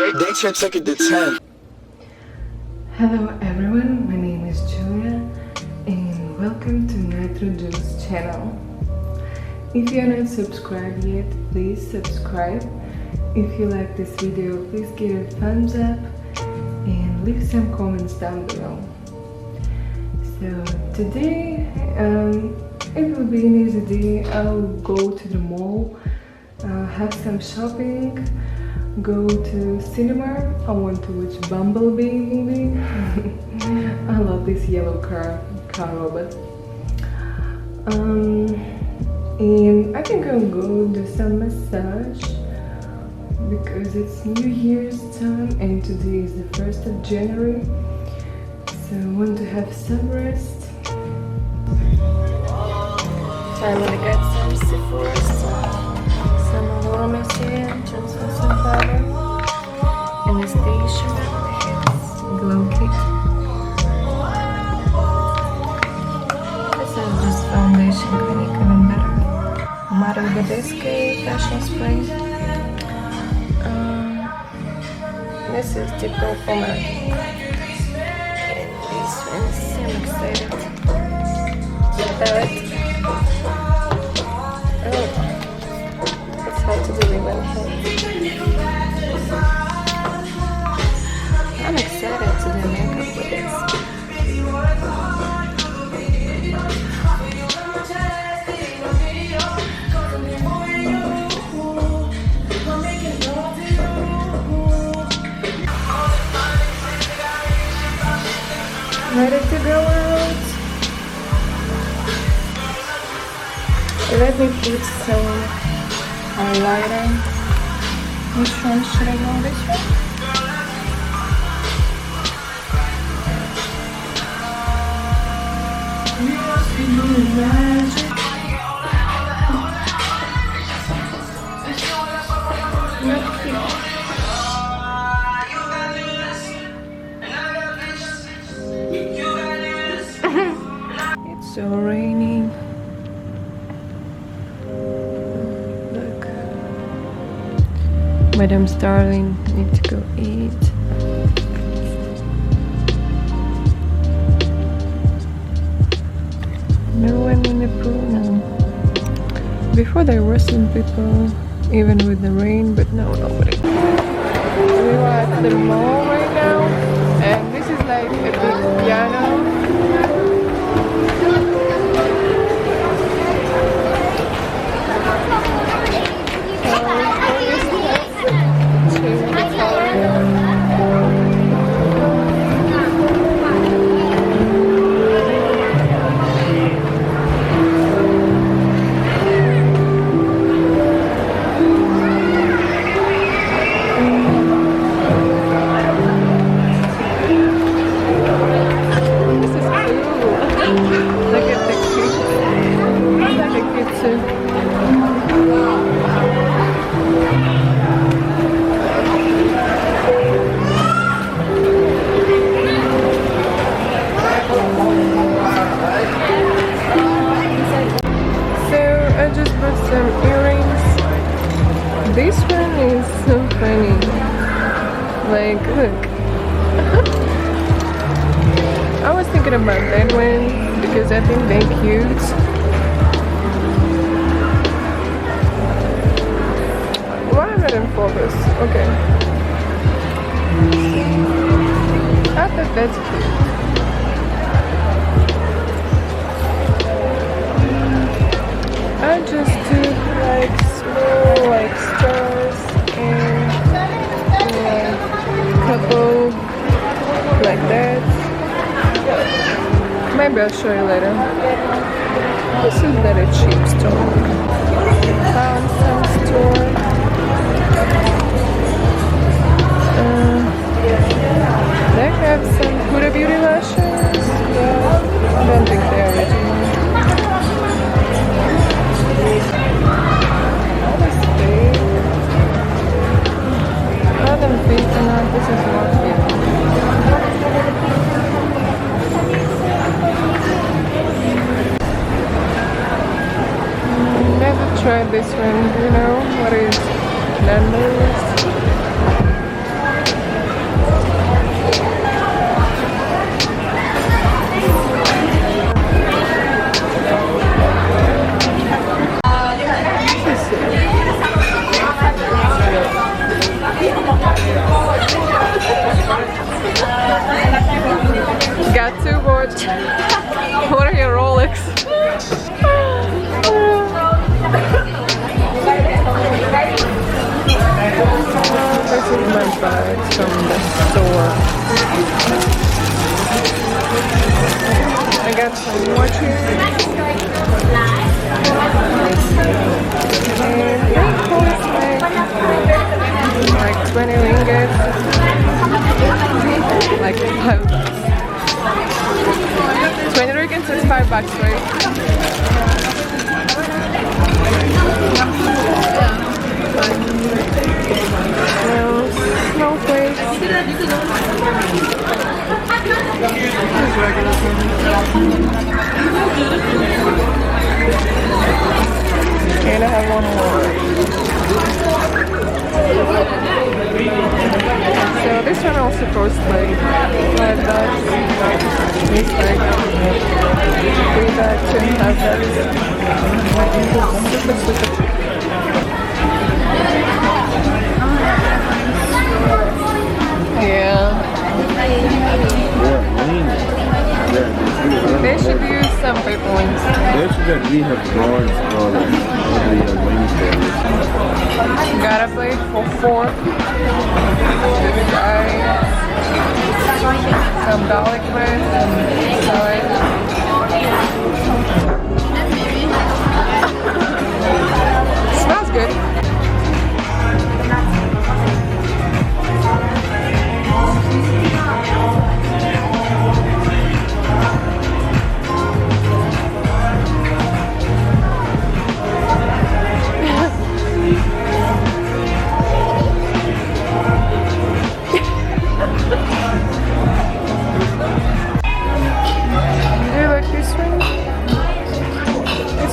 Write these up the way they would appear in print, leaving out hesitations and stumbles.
They took it to 10. Hello everyone, my name is Julia and welcome to Nitro Juice channel. If you are not subscribed yet, please subscribe. If you like this video, please give it a thumbs up and leave some comments down below. So today, it will be an easy day. I'll go to the mall, have some shopping, go to cinema. I want to watch Bumblebee movie. I love this yellow car robot. And I think I'll go do some massage because it's New Year's time and today is the 1st of January. So I want to have some rest. So I'm gonna get some Sephora, some aromacy, just some powder, Anastasia, Glow Kit. This is just foundation, can make even better. Mario Badescu fashion spray. This is the perfumer. And this one, I'm excited. Palette. Oh, it's hard to do in one hand. I'm excited to do makeup with this. Ready to go out? Let me put some highlighter. Which one should I go? This one? It's so raining. Look. Madam Starling, need to go eat. No one in the pool now. Before there were some people, even with the rain, but no, nobody. We are at the mall right now, and this is like a big piano. This one is so funny. Like, look. I was thinking about that one because I think they're cute. Why am I not in focus? Okay. I thought that's cute. I just took like small like stars and couple like that. Maybe I'll show you later. This is very cheap store. Found some store. They have some Huda Beauty lashes. I don't think they're original. This is more cute. Never tried this one. You know what is numbers? And I have one more. So this one also costs like $5. It's like $3 $2.5. Super cheap. Yeah. They should use some paper ones. They should that we have drawings for the wing service. Got a plate for 4. Some garlic bread and salad. Smells good.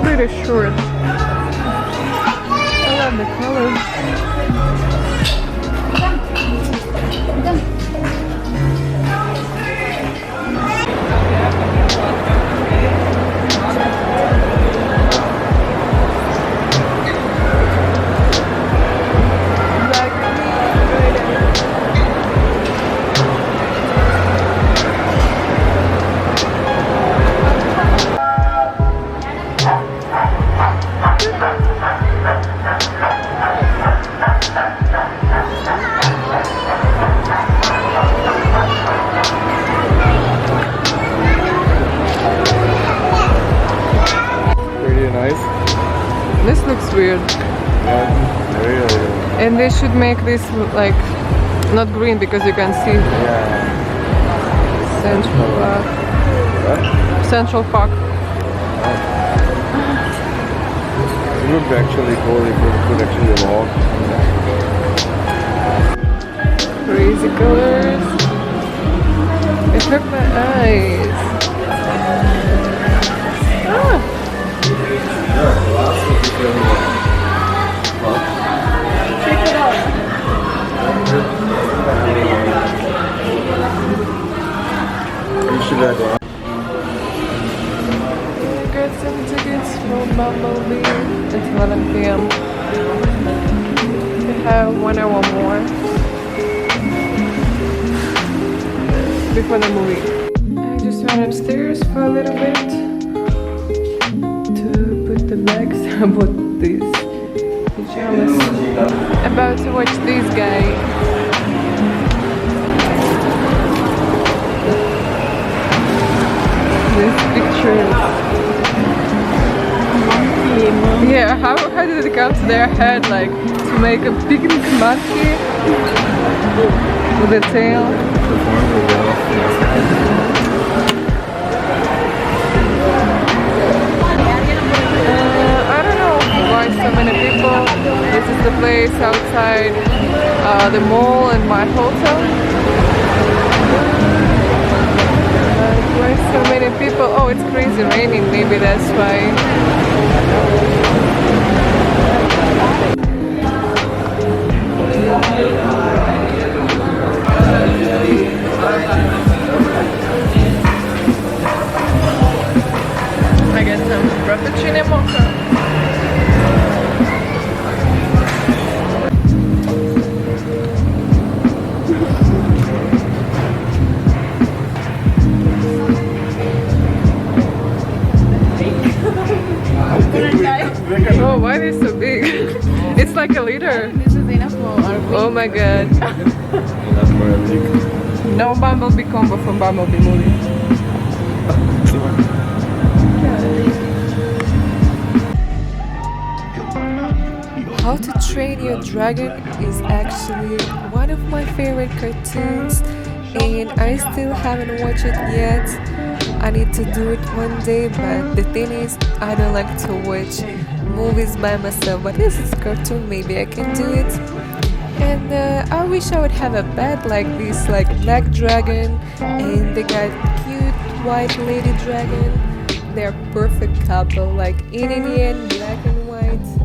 Pretty short. I love the color. This looks weird. Yeah, really. And they should make this like not green because you can see. Yeah. Central Park. What? Central Park. It would actually cool if we could actually walk. Crazy colors. It hurt my eyes. Ah. Check it out. You should have gone. I got some tickets for Bumblebee at 11 p.m. We have 1 hour more before the movie. I just went upstairs for a little bit to put the bags. I bought these pajamas. About to watch this guy. This picture. Yeah, how did it come to their head like to make a picnic monkey with a tail? I don't know why so many people. This is the place outside the mall and my hotel. Why so many people? Oh, it's crazy raining, maybe that's why. I get some frappuccino mocha. Oh, why is it so big? It's like a liter. This is enough for our Oh my god. No Bumblebee combo from Bumblebee movie. How to Train Your Dragon is actually one of my favorite cartoons, and I still haven't watched it yet. I need to do it one day, but the thing is, I don't like to watch movies by myself, but this is a cartoon, maybe I can do it. And I wish I would have a pet like this, like black dragon, and they got cute white lady dragon. They're perfect couple, like yin and yang, black and white.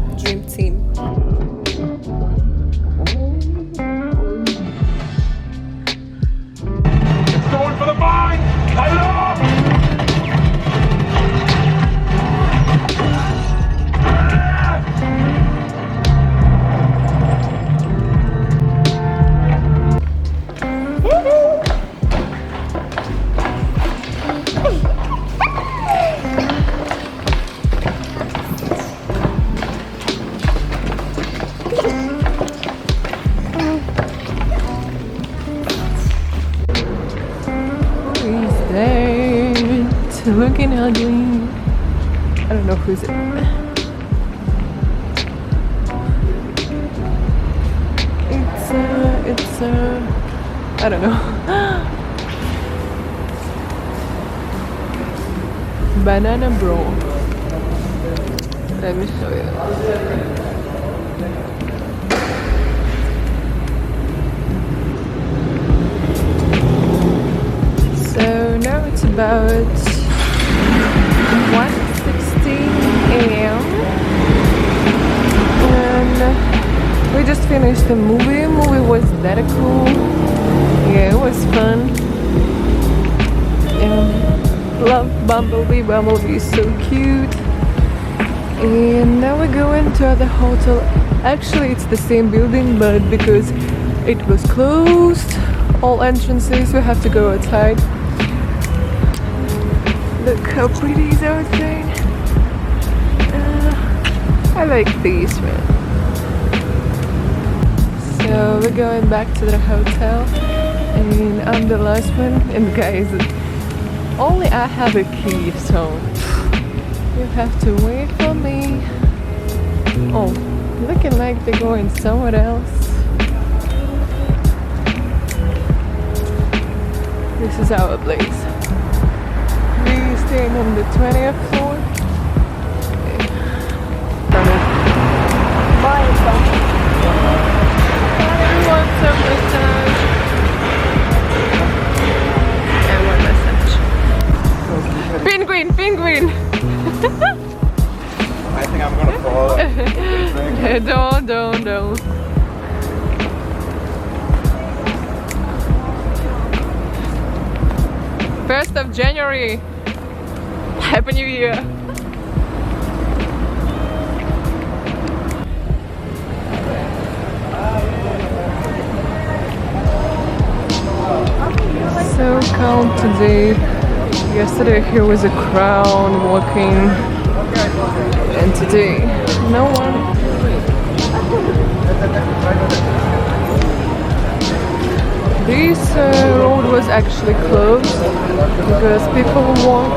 fucking ugly. I don't know who's it. It's I don't know. Banana bro. Let me show you. So now it's about 1:16 a.m. and we just finished the movie. Movie was that cool. Yeah, it was fun. Love Bumblebee. Bumblebee is so cute. And now we're going to the hotel. Actually, it's the same building, but because it was closed, all entrances, we have to go outside. Look how pretty is outside. I like these, man. So we're going back to the hotel, and I'm the last one. And guys, only I have a key, so you have to wait for me. Oh, looking like they're going somewhere else. This is our place. We're staying on the 20th floor. Bye, everyone, some massage. And one massage. Penguin, penguin. I think I'm gonna fall. Don't. 1st of January. Happy New Year. So calm today. Yesterday here was a crowd walking, and today no one. This road was actually closed because people walk.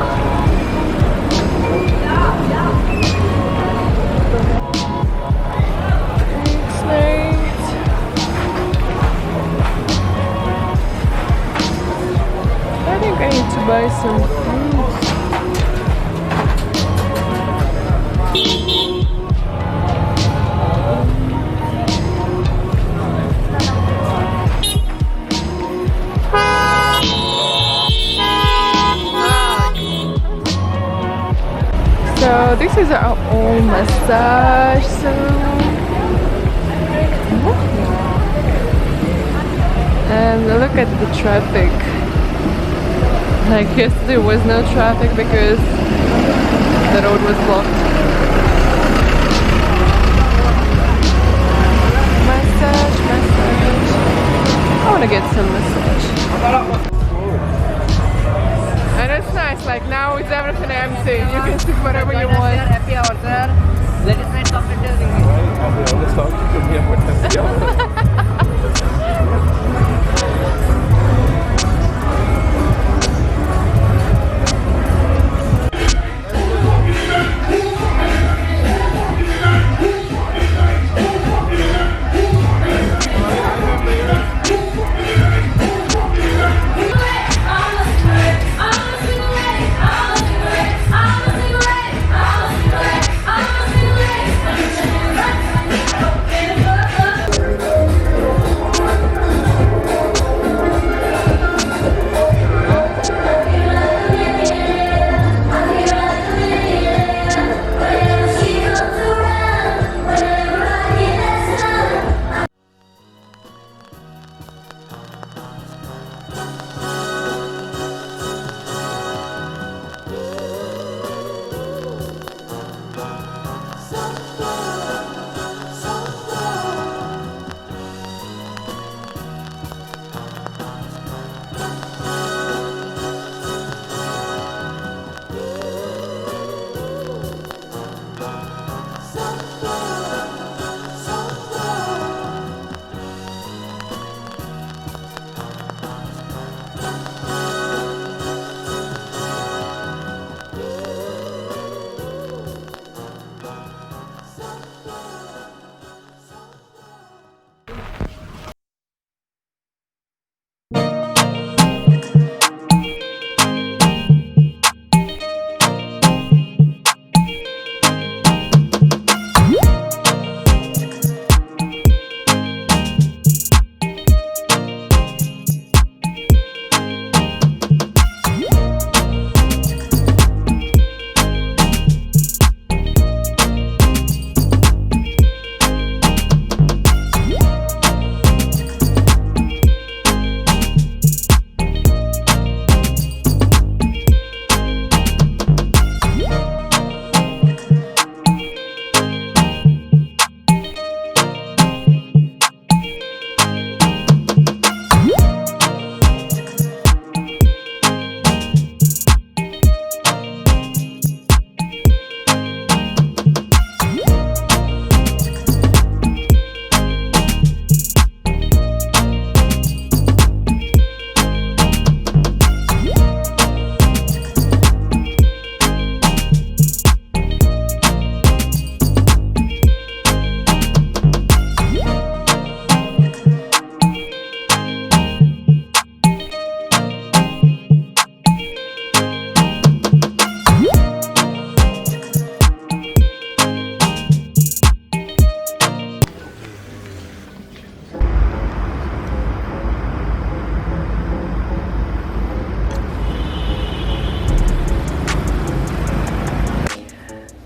It's late. I think I need to buy some fruits. So this is our own massage salon. And look at the traffic. Like yesterday was no traffic because the road was blocked. Massage. I want to get some massage. And it's nice, like now it's everything empty. You can sit whatever you want. Happy hour, sir. Ladies night completely.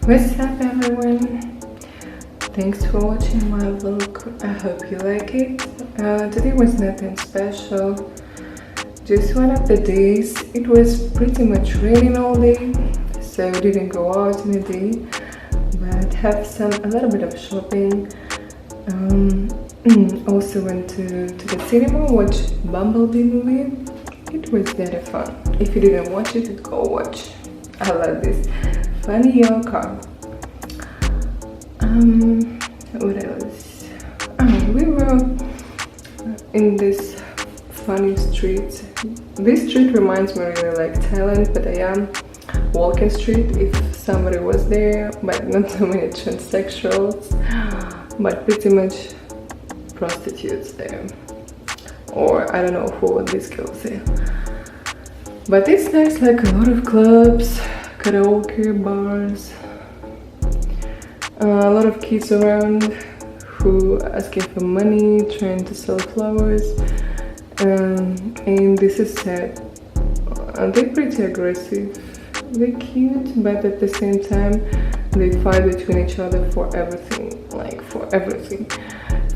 What's up everyone? Thanks for watching my vlog. I hope you like it. Today was nothing special. Just one of the days. It was pretty much raining all day, so I didn't go out in the day, but have a little bit of shopping. Also went to the cinema, watch Bumblebee movie. It was very fun. If you didn't watch it, go watch. I love this funny yellow car. What else? We were in this funny street. This street reminds me really like Thailand, but I am walking street if somebody was there, but not so many transsexuals, but pretty much prostitutes there, or I don't know who these girls say. But it's nice, like a lot of clubs, karaoke bars, a lot of kids around who asking for money, trying to sell flowers, and this is sad. They're pretty aggressive. They're cute, but at the same time they fight between each other for everything, like for everything.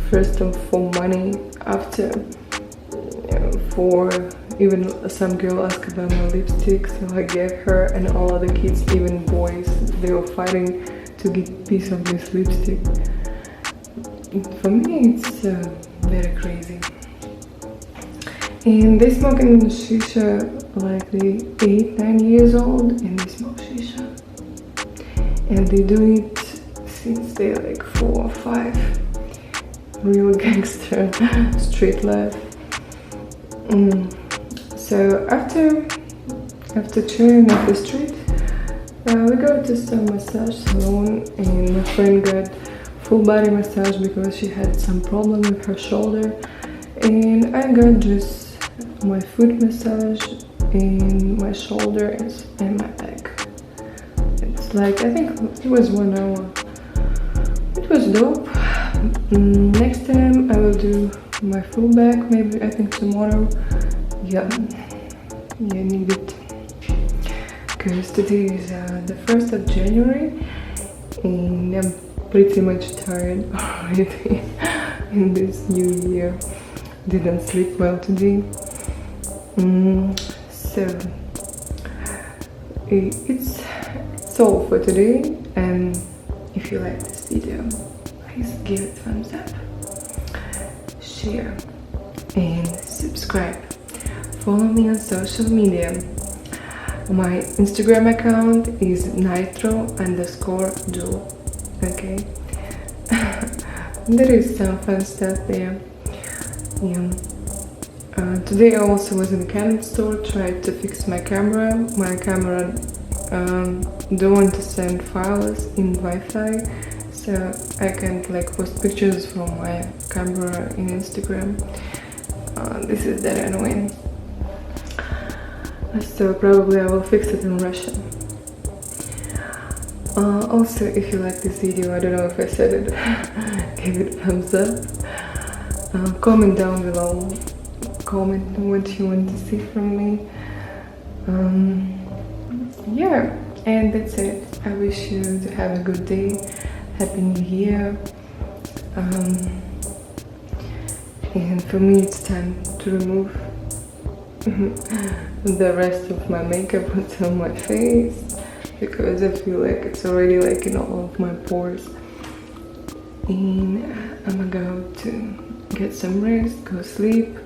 First for money, after for even some girl asked about my lipstick, so I gave her, and all other kids, even boys, they were fighting to get a piece of this lipstick. For me it's very crazy. And they smoke in shisha like they 8-9 years old, and they smoke shisha, and they do it since they're like 4 or 5. Real gangster street life. So after chilling at the street, we go to some massage salon, and my friend got full body massage because she had some problem with her shoulder, and I got just my foot massage in my shoulders and my back. It's like, I think it was 1 hour. It was dope. Next time I will do my full back, maybe I think tomorrow. Yeah, need it. Because today is the 1st of January, and I'm pretty much tired already in this new year. Didn't sleep well today. So it's all for today, and if you like this video, please give it a thumbs up, share and subscribe. Follow me on social media. My Instagram account is nitro_jewel. Okay. There is some fun stuff there. Yeah. Today I also was in the Canon store, tried to fix my camera. My camera don't want to send files in Wi-Fi, so I can't like post pictures from my camera in Instagram. This is that annoying. So probably I will fix it in Russian. Also, if you like this video, I don't know if I said it, give it a thumbs up. Comment down below. Comment what you want to see from me. Yeah, and that's it. I wish you to have a good day. Happy New Year. And for me it's time to remove the rest of my makeup on my face, because I feel like it's already like in all of my pores. And I'm gonna go to get some rest, go sleep,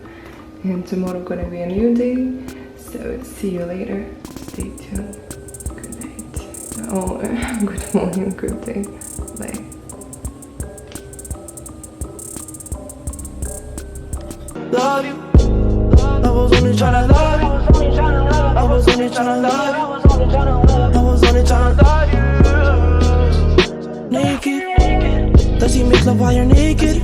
and tomorrow gonna be a new day. So see you later. Stay tuned. Good night. Oh, good morning, good day. Bye. Love you. I was only tryna love you. I was only tryna love you. I was only tryna love you. Naked. Does he make love while you're naked?